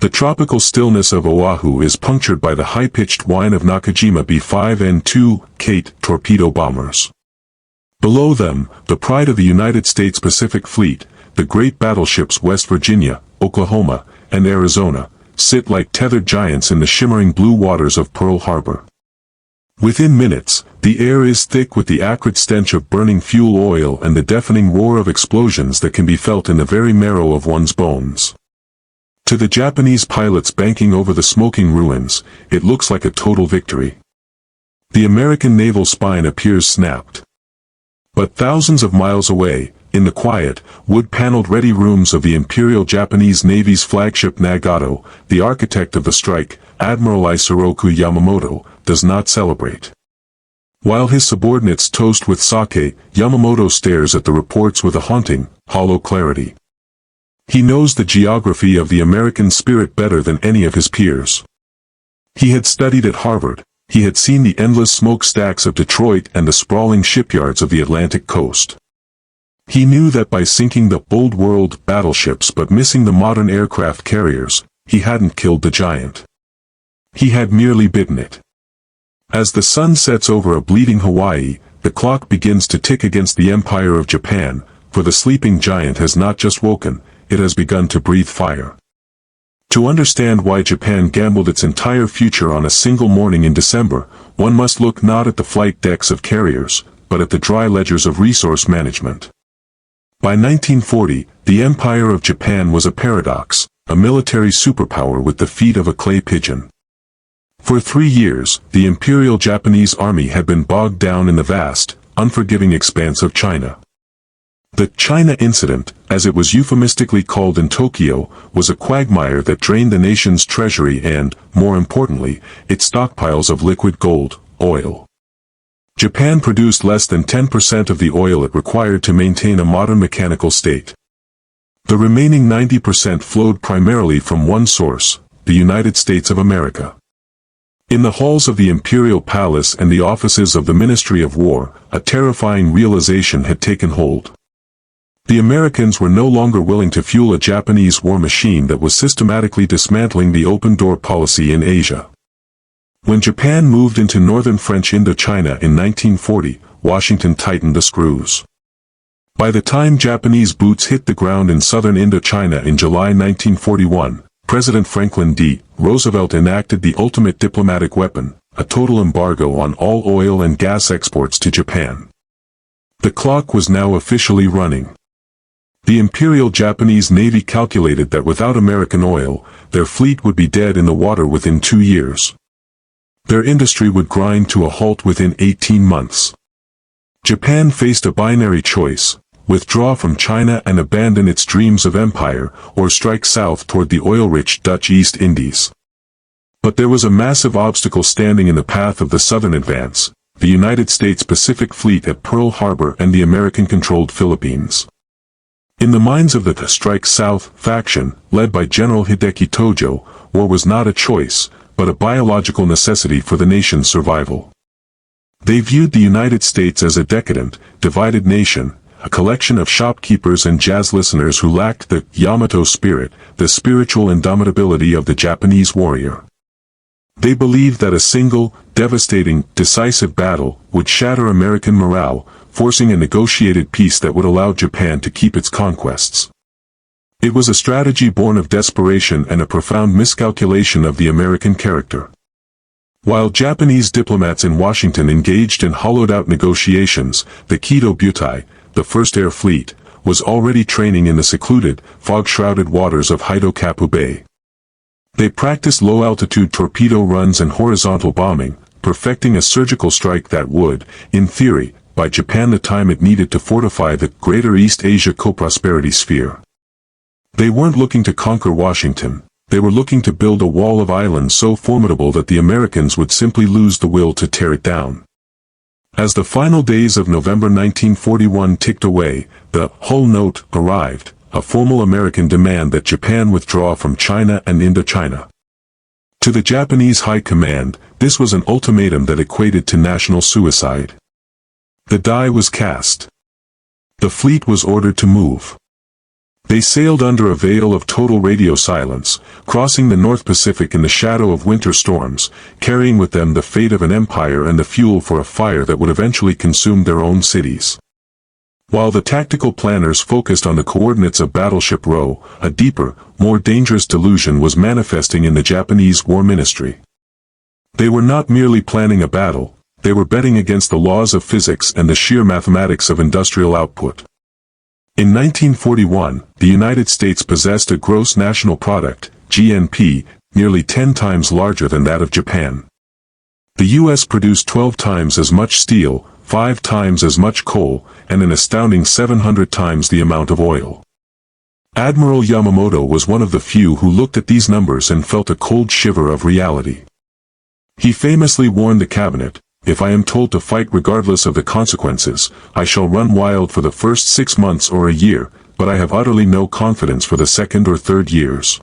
The tropical stillness of Oahu is punctured by the high-pitched whine of Nakajima B-5 and 2 Kate torpedo bombers. Below them, the pride of the United States Pacific Fleet, the great battleships West Virginia, Oklahoma, and Arizona, sit like tethered giants in the shimmering blue waters of Pearl Harbor. Within minutes, the air is thick with the acrid stench of burning fuel oil and the deafening roar of explosions that can be felt in the very marrow of one's bones. To the Japanese pilots banking over the smoking ruins, it looks like a total victory. The American naval spine appears snapped. But thousands of miles away, in the quiet, wood-paneled ready rooms of the Imperial Japanese Navy's flagship Nagato, the architect of the strike, Admiral Isoroku Yamamoto, does not celebrate. While his subordinates toast with sake, Yamamoto stares at the reports with a haunting, hollow clarity. He knows the geography of the American spirit better than any of his peers. He had studied at Harvard. He had seen the endless smokestacks of Detroit and the sprawling shipyards of the Atlantic coast. He knew that by sinking the old world battleships but missing the modern aircraft carriers, he hadn't killed the giant. He had merely bitten it. As the sun sets over a bleeding Hawaii, the clock begins to tick against the Empire of Japan, for the sleeping giant has not just woken, it has begun to breathe fire. To understand why Japan gambled its entire future on a single morning in December, one must look not at the flight decks of carriers, but at the dry ledgers of resource management. By 1940, the Empire of Japan was a paradox, a military superpower with the feet of a clay pigeon. For 3 years, the Imperial Japanese Army had been bogged down in the vast, unforgiving expanse of China. The China Incident, as it was euphemistically called in Tokyo, was a quagmire that drained the nation's treasury and, more importantly, its stockpiles of liquid gold, oil. Japan produced less than 10% of the oil it required to maintain a modern mechanical state. The remaining 90% flowed primarily from one source, the United States of America. In the halls of the Imperial Palace and the offices of the Ministry of War, a terrifying realization had taken hold. The Americans were no longer willing to fuel a Japanese war machine that was systematically dismantling the open-door policy in Asia. When Japan moved into northern French Indochina in 1940, Washington tightened the screws. By the time Japanese boots hit the ground in southern Indochina in July 1941, President Franklin D. Roosevelt enacted the ultimate diplomatic weapon, a total embargo on all oil and gas exports to Japan. The clock was now officially running. The Imperial Japanese Navy calculated that without American oil, their fleet would be dead in the water within 2 years. Their industry would grind to a halt within 18 months. Japan faced a binary choice: withdraw from China and abandon its dreams of empire, or strike south toward the oil-rich Dutch East Indies. But there was a massive obstacle standing in the path of the southern advance: the United States Pacific Fleet at Pearl Harbor and the American-controlled Philippines. In the minds of the Strike South faction, led by General Hideki Tojo, war was not a choice, but a biological necessity for the nation's survival. They viewed the United States as a decadent, divided nation, a collection of shopkeepers and jazz listeners who lacked the Yamato spirit, the spiritual indomitability of the Japanese warrior. They believed that a single, devastating, decisive battle would shatter American morale, forcing a negotiated peace that would allow Japan to keep its conquests. It was a strategy born of desperation and a profound miscalculation of the American character. While Japanese diplomats in Washington engaged in hollowed-out negotiations, the WWII, the First Air Fleet, was already training in the secluded, fog-shrouded waters of Hidokapu Bay. They practiced low-altitude torpedo runs and horizontal bombing, perfecting a surgical strike that would, in theory, buy Japan the time it needed to fortify the Greater East Asia co-prosperity sphere. They weren't looking to conquer Washington. They were looking to build a wall of islands so formidable that the Americans would simply lose the will to tear it down. As the final days of November 1941 ticked away, the Hull Note arrived, a formal American demand that Japan withdraw from China and Indochina. To the Japanese High Command, this was an ultimatum that equated to national suicide. The die was cast. The fleet was ordered to move. They sailed under a veil of total radio silence, crossing the North Pacific in the shadow of winter storms, carrying with them the fate of an empire and the fuel for a fire that would eventually consume their own cities. While the tactical planners focused on the coordinates of Battleship Rho, a deeper, more dangerous delusion was manifesting in the Japanese War Ministry. They were not merely planning a battle, they were betting against the laws of physics and the sheer mathematics of industrial output. In 1941, the United States possessed a gross national product, GNP, nearly 10 times larger than that of Japan. The U.S. produced 12 times as much steel, 5 times as much coal, and an astounding 700 times the amount of oil. Admiral Yamamoto was one of the few who looked at these numbers and felt a cold shiver of reality. He famously warned the cabinet, "If I am told to fight regardless of the consequences, I shall run wild for the first 6 months or a year, but I have utterly no confidence for the second or third years."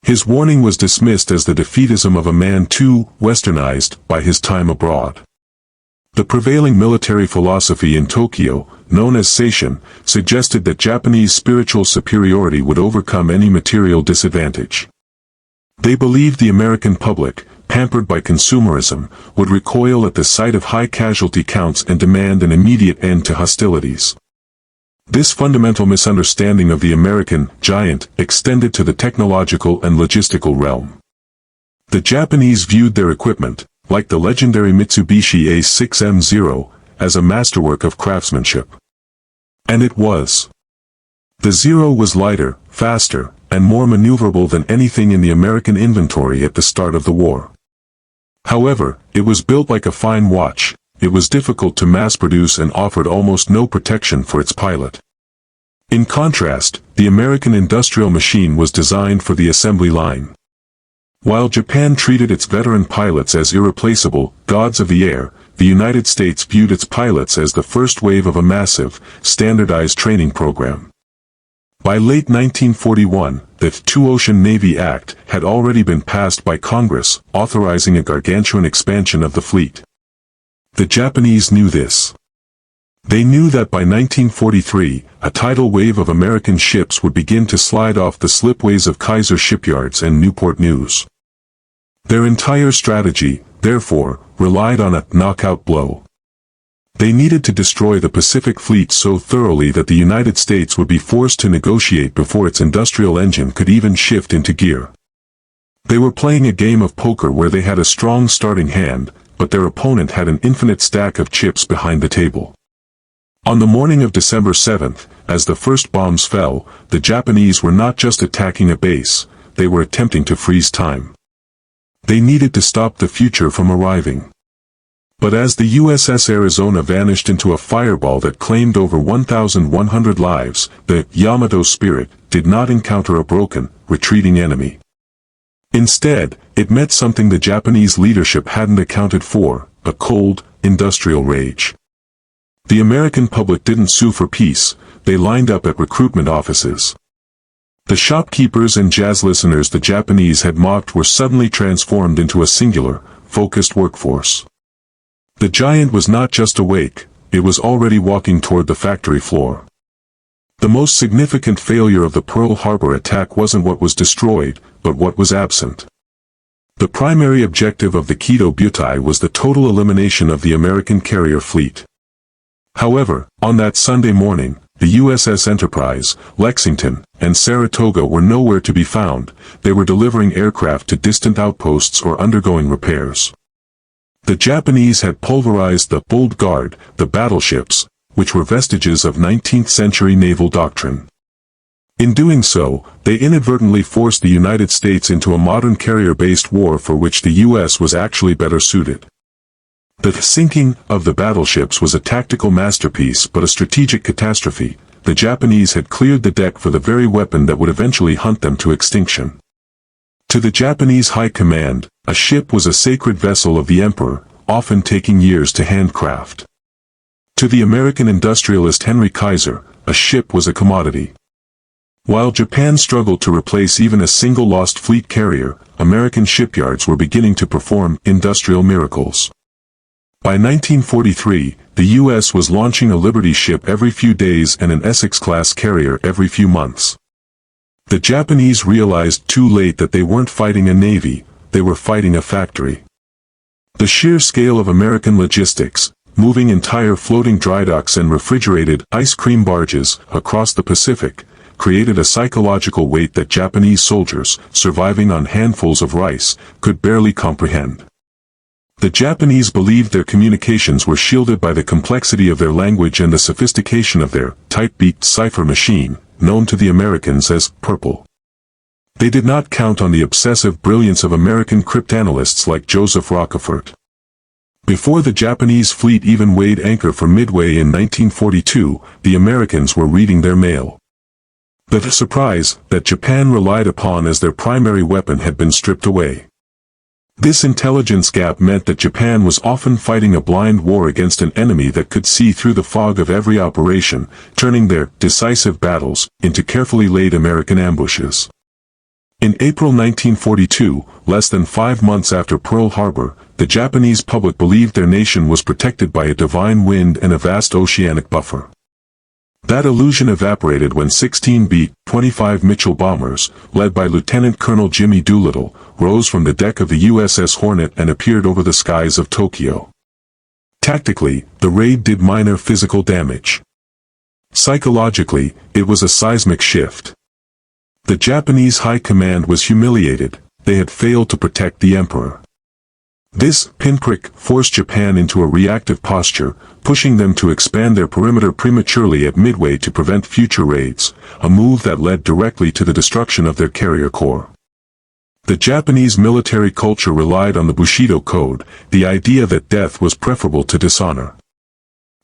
His warning was dismissed as the defeatism of a man too westernized by his time abroad. The prevailing military philosophy in Tokyo, known as Seishin, suggested that Japanese spiritual superiority would overcome any material disadvantage. They believed the American public, pampered by consumerism, would recoil at the sight of high casualty counts and demand an immediate end to hostilities. This fundamental misunderstanding of the American giant extended to the technological and logistical realm. The Japanese viewed their equipment, like the legendary Mitsubishi A6M0, as a masterwork of craftsmanship. And it was. The Zero was lighter, faster, and more maneuverable than anything in the American inventory at the start of the war. However, it was built like a fine watch, it was difficult to mass-produce and offered almost no protection for its pilot. In contrast, the American industrial machine was designed for the assembly line. While Japan treated its veteran pilots as irreplaceable gods of the air, the United States viewed its pilots as the first wave of a massive, standardized training program. By late 1941, the Two-Ocean Navy Act had already been passed by Congress, authorizing a gargantuan expansion of the fleet. The Japanese knew this. They knew that by 1943, a tidal wave of American ships would begin to slide off the slipways of Kaiser shipyards and Newport News. Their entire strategy, therefore, relied on a knockout blow. They needed to destroy the Pacific Fleet so thoroughly that the United States would be forced to negotiate before its industrial engine could even shift into gear. They were playing a game of poker where they had a strong starting hand, but their opponent had an infinite stack of chips behind the table. On the morning of December 7th, as the first bombs fell, the Japanese were not just attacking a base, they were attempting to freeze time. They needed to stop the future from arriving. But as the USS Arizona vanished into a fireball that claimed over 1,100 lives, the Yamato spirit did not encounter a broken, retreating enemy. Instead, it met something the Japanese leadership hadn't accounted for, a cold, industrial rage. The American public didn't sue for peace, they lined up at recruitment offices. The shopkeepers and jazz listeners the Japanese had mocked were suddenly transformed into a singular, focused workforce. The giant was not just awake, it was already walking toward the factory floor. The most significant failure of the Pearl Harbor attack wasn't what was destroyed, but what was absent. The primary objective of the WWII was the total elimination of the American carrier fleet. However, on that Sunday morning, the USS Enterprise, Lexington, and Saratoga were nowhere to be found, they were delivering aircraft to distant outposts or undergoing repairs. The Japanese had pulverized the Old Guard, the battleships, which were vestiges of 19th-century naval doctrine. In doing so, they inadvertently forced the United States into a modern carrier-based war for which the U.S. was actually better suited. The sinking of the battleships was a tactical masterpiece but a strategic catastrophe. The Japanese had cleared the deck for the very weapon that would eventually hunt them to extinction. To the Japanese high command, a ship was a sacred vessel of the emperor, often taking years to handcraft. To the American industrialist Henry Kaiser, a ship was a commodity. While Japan struggled to replace even a single lost fleet carrier, American shipyards were beginning to perform industrial miracles. By 1943, the U.S. was launching a Liberty ship every few days and an Essex-class carrier every few months. The Japanese realized too late that they weren't fighting a navy, they were fighting a factory. The sheer scale of American logistics, moving entire floating dry docks and refrigerated ice cream barges across the Pacific, created a psychological weight that Japanese soldiers, surviving on handfuls of rice, could barely comprehend. The Japanese believed their communications were shielded by the complexity of their language and the sophistication of their type-beat cipher machine, known to the Americans as cripple. They did not count on the obsessive brilliance of American cryptanalysts like Joseph Rockefeller. Before the Japanese fleet even weighed anchor for Midway in 1942, the Americans were reading their mail. The surprise that Japan relied upon as their primary weapon had been stripped away. This intelligence gap meant that Japan was often fighting a blind war against an enemy that could see through the fog of every operation, turning their decisive battles into carefully laid American ambushes. In April 1942, less than 5 months after Pearl Harbor, the Japanese public believed their nation was protected by a divine wind and a vast oceanic buffer. That illusion evaporated when 16 B-25 Mitchell bombers, led by Lieutenant Colonel Jimmy Doolittle, rose from the deck of the USS Hornet and appeared over the skies of Tokyo. Tactically, the raid did minor physical damage. Psychologically, it was a seismic shift. The Japanese high command was humiliated, they had failed to protect the emperor. This pinprick forced Japan into a reactive posture, pushing them to expand their perimeter prematurely at Midway to prevent future raids, a move that led directly to the destruction of their carrier corps. The Japanese military culture relied on the Bushido Code, the idea that death was preferable to dishonor.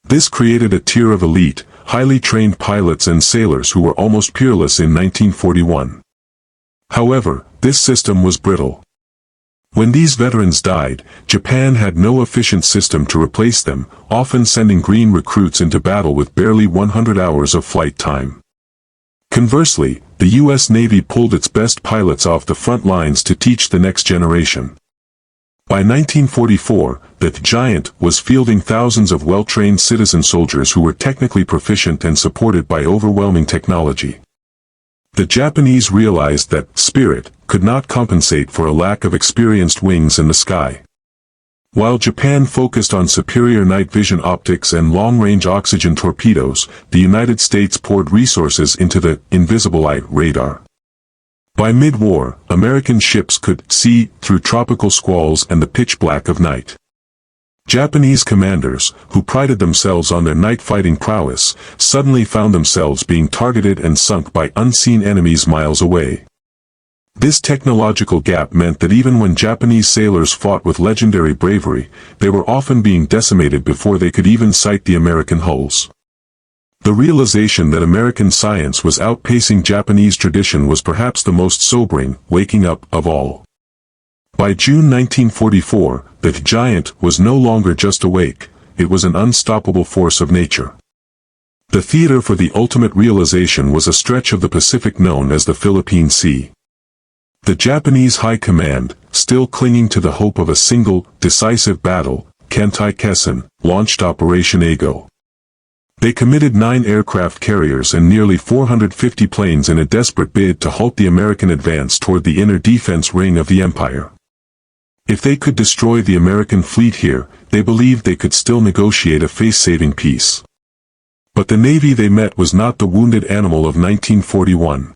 This created a tier of elite, highly trained pilots and sailors who were almost peerless in 1941. However, this system was brittle. When these veterans died, Japan had no efficient system to replace them, often sending green recruits into battle with barely 100 hours of flight time. Conversely, the U.S. Navy pulled its best pilots off the front lines to teach the next generation. By 1944, the Giant was fielding thousands of well-trained citizen soldiers who were technically proficient and supported by overwhelming technology. The Japanese realized that spirit could not compensate for a lack of experienced wings in the sky. While Japan focused on superior night vision optics and long-range oxygen torpedoes, the United States poured resources into the invisible eye radar. By mid-war, American ships could see through tropical squalls and the pitch black of night. Japanese commanders, who prided themselves on their night fighting prowess, suddenly found themselves being targeted and sunk by unseen enemies miles away. This technological gap meant that even when Japanese sailors fought with legendary bravery, they were often being decimated before they could even sight the American hulls. The realization that American science was outpacing Japanese tradition was perhaps the most sobering waking up of all. By June 1944, the Giant was no longer just awake, it was an unstoppable force of nature. The theater for the ultimate realization was a stretch of the Pacific known as the Philippine Sea. The Japanese High Command, still clinging to the hope of a single, decisive battle, Kantai Kessen, launched Operation Ago. They committed 9 aircraft carriers and nearly 450 planes in a desperate bid to halt the American advance toward the inner defense ring of the empire. If they could destroy the American fleet here, they believed they could still negotiate a face-saving peace. But the navy they met was not the wounded animal of 1941.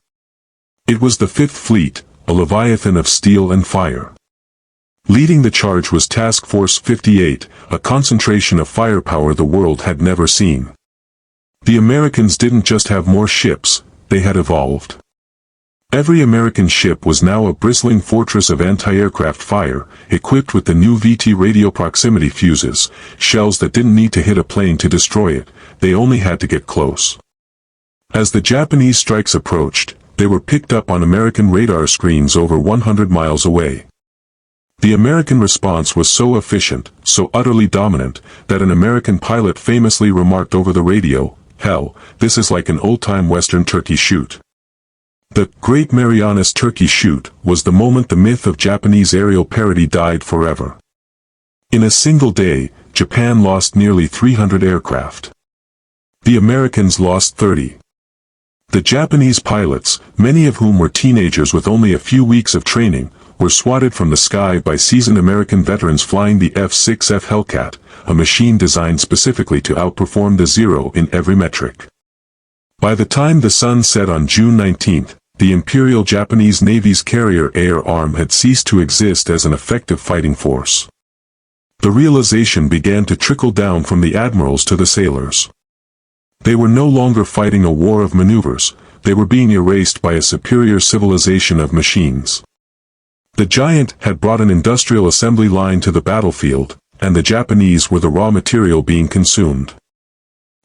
It was the Fifth Fleet, a leviathan of steel and fire. Leading the charge was Task Force 58, a concentration of firepower the world had never seen. The Americans didn't just have more ships, they had evolved. Every American ship was now a bristling fortress of anti-aircraft fire, equipped with the new VT radio proximity fuses, shells that didn't need to hit a plane to destroy it, they only had to get close. As the Japanese strikes approached, they were picked up on American radar screens over 100 miles away. The American response was so efficient, so utterly dominant, that an American pilot famously remarked over the radio, "Hell, this is like an old-time Western turkey shoot." The Great Marianas Turkey Shoot was the moment the myth of Japanese aerial parody died forever. In a single day, Japan lost nearly 300 aircraft. The Americans lost 30. The Japanese pilots, many of whom were teenagers with only a few weeks of training, were swatted from the sky by seasoned American veterans flying the F-6F Hellcat, a machine designed specifically to outperform the Zero in every metric. By the time the sun set on June 19, the Imperial Japanese Navy's carrier air arm had ceased to exist as an effective fighting force. The realization began to trickle down from the admirals to the sailors. They were no longer fighting a war of maneuvers, they were being erased by a superior civilization of machines. The giant had brought an industrial assembly line to the battlefield, and the Japanese were the raw material being consumed.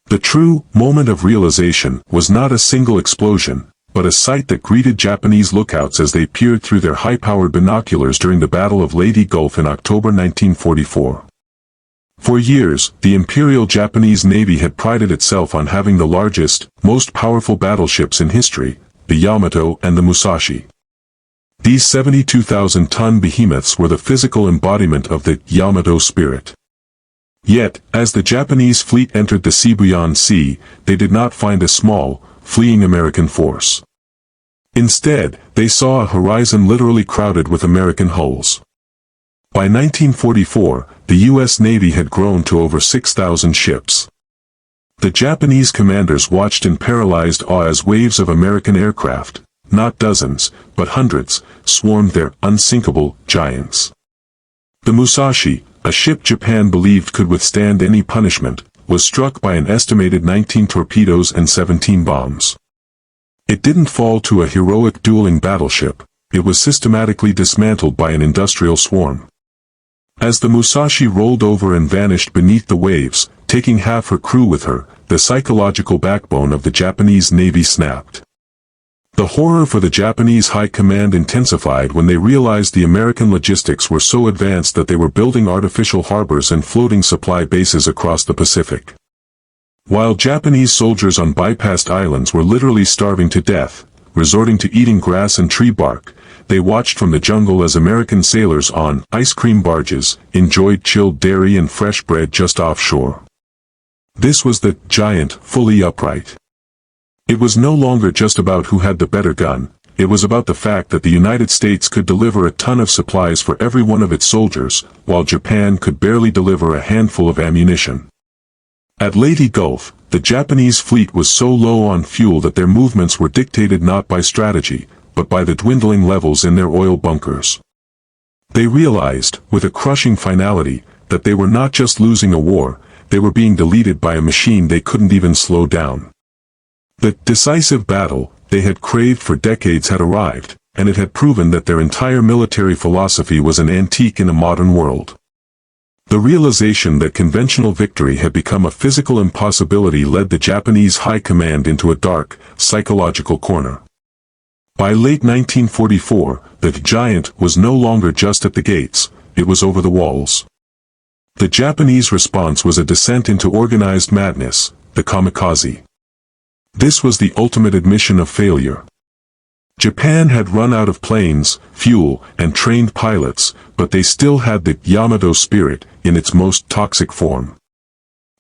The true moment of realization was not a single explosion, but a sight that greeted Japanese lookouts as they peered through their high-powered binoculars during the Battle of Leyte Gulf in October 1944. For years, the Imperial Japanese Navy had prided itself on having the largest, most powerful battleships in history, the Yamato and the Musashi. These 72,000-ton behemoths were the physical embodiment of the Yamato spirit. Yet, as the Japanese fleet entered the Sibuyan Sea, they did not find a small, fleeing American force. Instead, they saw a horizon literally crowded with American hulls. By 1944, the U.S. Navy had grown to over 6,000 ships. The Japanese commanders watched in paralyzed awe as waves of American aircraft, not dozens, but hundreds, swarmed their unsinkable giants. The Musashi, a ship Japan believed could withstand any punishment, was struck by an estimated 19 torpedoes and 17 bombs. It didn't fall to a heroic dueling battleship, it was systematically dismantled by an industrial swarm. As the Musashi rolled over and vanished beneath the waves, taking half her crew with her, the psychological backbone of the Japanese Navy snapped. The horror for the Japanese High Command intensified when they realized the American logistics were so advanced that they were building artificial harbors and floating supply bases across the Pacific. While Japanese soldiers on bypassed islands were literally starving to death, resorting to eating grass and tree bark, they watched from the jungle as American sailors on ice cream barges enjoyed chilled dairy and fresh bread just offshore. This was the giant fully upright. It was no longer just about who had the better gun, it was about the fact that the United States could deliver a ton of supplies for every one of its soldiers, while Japan could barely deliver a handful of ammunition. At Leyte Gulf, the Japanese fleet was so low on fuel that their movements were dictated not by strategy, but by the dwindling levels in their oil bunkers. They realized, with a crushing finality, that they were not just losing a war, they were being deleted by a machine they couldn't even slow down. The decisive battle they had craved for decades had arrived, and it had proven that their entire military philosophy was an antique in a modern world. The realization that conventional victory had become a physical impossibility led the Japanese High Command into a dark, psychological corner. By late 1944, the giant was no longer just at the gates, it was over the walls. The Japanese response was a descent into organized madness, the kamikaze. This was the ultimate admission of failure. Japan had run out of planes, fuel, and trained pilots, but they still had the Yamato spirit in its most toxic form.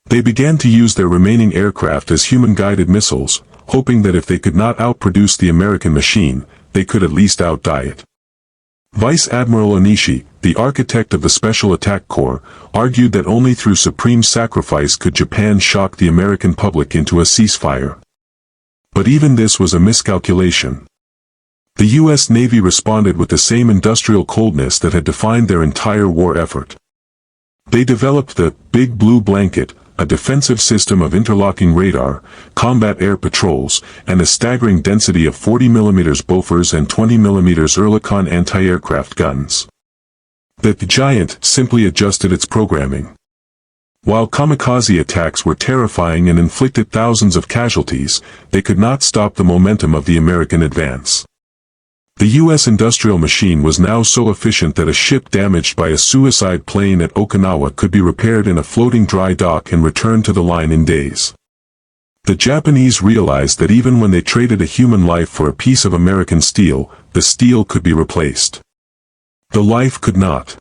They began to use their remaining aircraft as human-guided missiles, hoping that if they could not outproduce the American machine, they could at least outdie it. Vice Admiral Onishi, the architect of the Special Attack Corps, argued that only through supreme sacrifice could Japan shock the American public into a ceasefire. But even this was a miscalculation. The U.S. Navy responded with the same industrial coldness that had defined their entire war effort. They developed the Big Blue Blanket, a defensive system of interlocking radar, combat air patrols, and a staggering density of 40mm Bofors and 20mm Oerlikon anti-aircraft guns. The giant simply adjusted its programming. While kamikaze attacks were terrifying and inflicted thousands of casualties, they could not stop the momentum of the American advance. The U.S. industrial machine was now so efficient that a ship damaged by a suicide plane at Okinawa could be repaired in a floating dry dock and returned to the line in days. The Japanese realized that even when they traded a human life for a piece of American steel, the steel could be replaced. The life could not.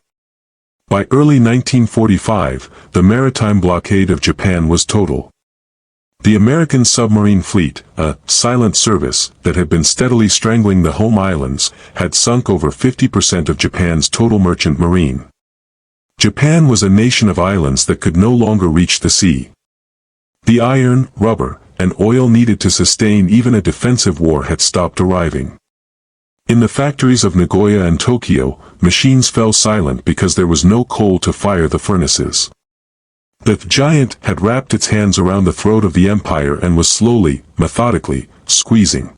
By early 1945, the maritime blockade of Japan was total. The American submarine fleet, a silent service that had been steadily strangling the home islands, had sunk over 50% of Japan's total merchant marine. Japan was a nation of islands that could no longer reach the sea. The iron, rubber, and oil needed to sustain even a defensive war had stopped arriving. In the factories of Nagoya and Tokyo, machines fell silent because there was no coal to fire the furnaces. The giant had wrapped its hands around the throat of the empire and was slowly, methodically, squeezing.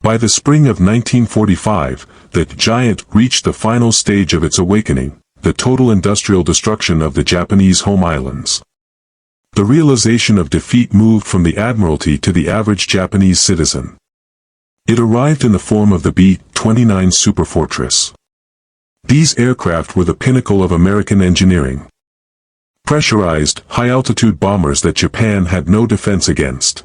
By the spring of 1945, the giant reached the final stage of its awakening, the total industrial destruction of the Japanese home islands. The realization of defeat moved from the admiralty to the average Japanese citizen. It arrived in the form of the B-29 Superfortress. These aircraft were the pinnacle of American engineering. Pressurized, high-altitude bombers that Japan had no defense against.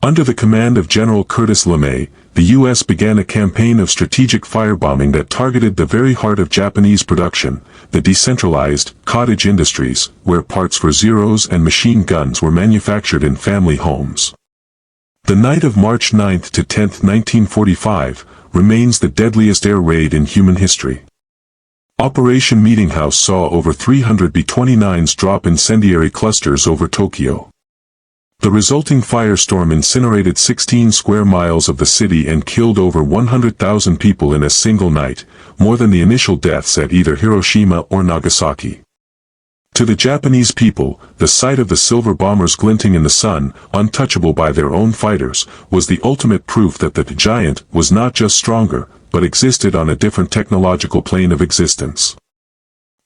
Under the command of General Curtis LeMay, the U.S. began a campaign of strategic firebombing that targeted the very heart of Japanese production, the decentralized, cottage industries, where parts for Zeros and machine guns were manufactured in family homes. The night of March 9 to 10, 1945, remains the deadliest air raid in human history. Operation Meeting House saw over 300 B-29s drop incendiary clusters over Tokyo. The resulting firestorm incinerated 16 square miles of the city and killed over 100,000 people in a single night, more than the initial deaths at either Hiroshima or Nagasaki. To the Japanese people, the sight of the silver bombers glinting in the sun, untouchable by their own fighters, was the ultimate proof that the giant was not just stronger, but existed on a different technological plane of existence.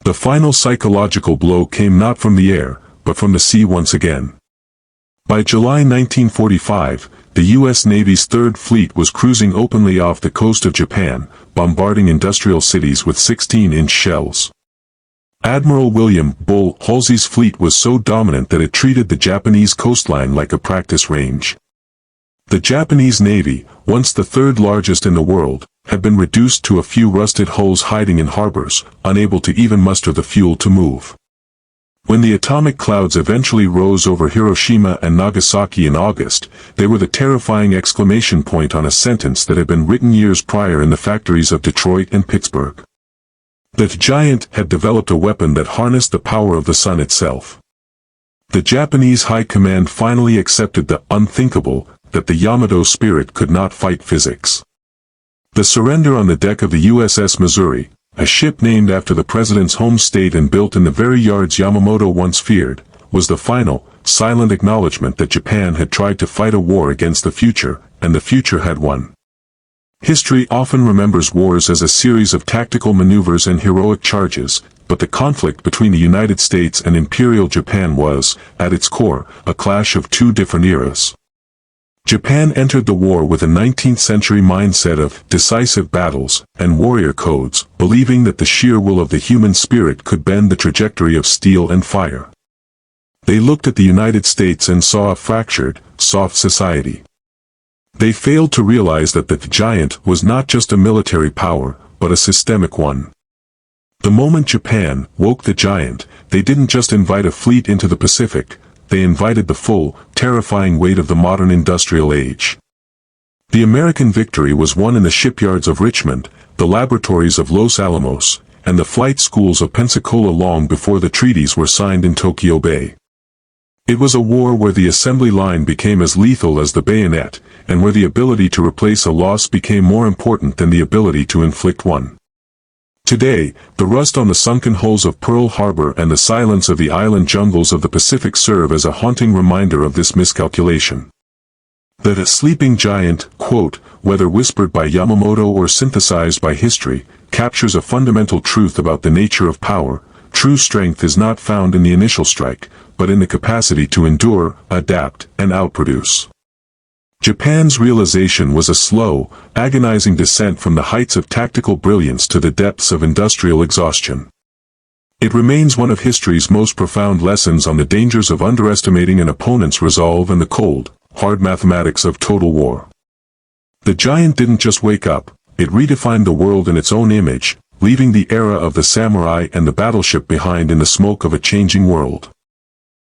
The final psychological blow came not from the air, but from the sea once again. By July 1945, the U.S. Navy's Third Fleet was cruising openly off the coast of Japan, bombarding industrial cities with 16-inch shells. Admiral William Bull Halsey's fleet was so dominant that it treated the Japanese coastline like a practice range. The Japanese Navy, once the third largest in the world, had been reduced to a few rusted hulls hiding in harbors, unable to even muster the fuel to move. When the atomic clouds eventually rose over Hiroshima and Nagasaki in August, they were the terrifying exclamation point on a sentence that had been written years prior in the factories of Detroit and Pittsburgh. The giant had developed a weapon that harnessed the power of the sun itself. The Japanese High Command finally accepted the unthinkable, that the Yamato spirit could not fight physics. The surrender on the deck of the USS Missouri, a ship named after the president's home state and built in the very yards Yamamoto once feared, was the final, silent acknowledgement that Japan had tried to fight a war against the future, and the future had won. History often remembers wars as a series of tactical maneuvers and heroic charges, but the conflict between the United States and Imperial Japan was, at its core, a clash of two different eras. Japan entered the war with a 19th-century mindset of decisive battles and warrior codes, believing that the sheer will of the human spirit could bend the trajectory of steel and fire. They looked at the United States and saw a fractured, soft society. They failed to realize that the giant was not just a military power, but a systemic one. The moment Japan woke the giant, they didn't just invite a fleet into the Pacific, they invited the full, terrifying weight of the modern industrial age. The American victory was won in the shipyards of Richmond, the laboratories of Los Alamos, and the flight schools of Pensacola long before the treaties were signed in Tokyo Bay. It was a war where the assembly line became as lethal as the bayonet, and where the ability to replace a loss became more important than the ability to inflict one. Today, the rust on the sunken hulls of Pearl Harbor and the silence of the island jungles of the Pacific serve as a haunting reminder of this miscalculation. That a sleeping giant, quote, whether whispered by Yamamoto or synthesized by history, captures a fundamental truth about the nature of power. True strength is not found in the initial strike, but in the capacity to endure, adapt, and outproduce. Japan's realization was a slow, agonizing descent from the heights of tactical brilliance to the depths of industrial exhaustion. It remains one of history's most profound lessons on the dangers of underestimating an opponent's resolve and the cold, hard mathematics of total war. The giant didn't just wake up, it redefined the world in its own image, leaving the era of the samurai and the battleship behind in the smoke of a changing world.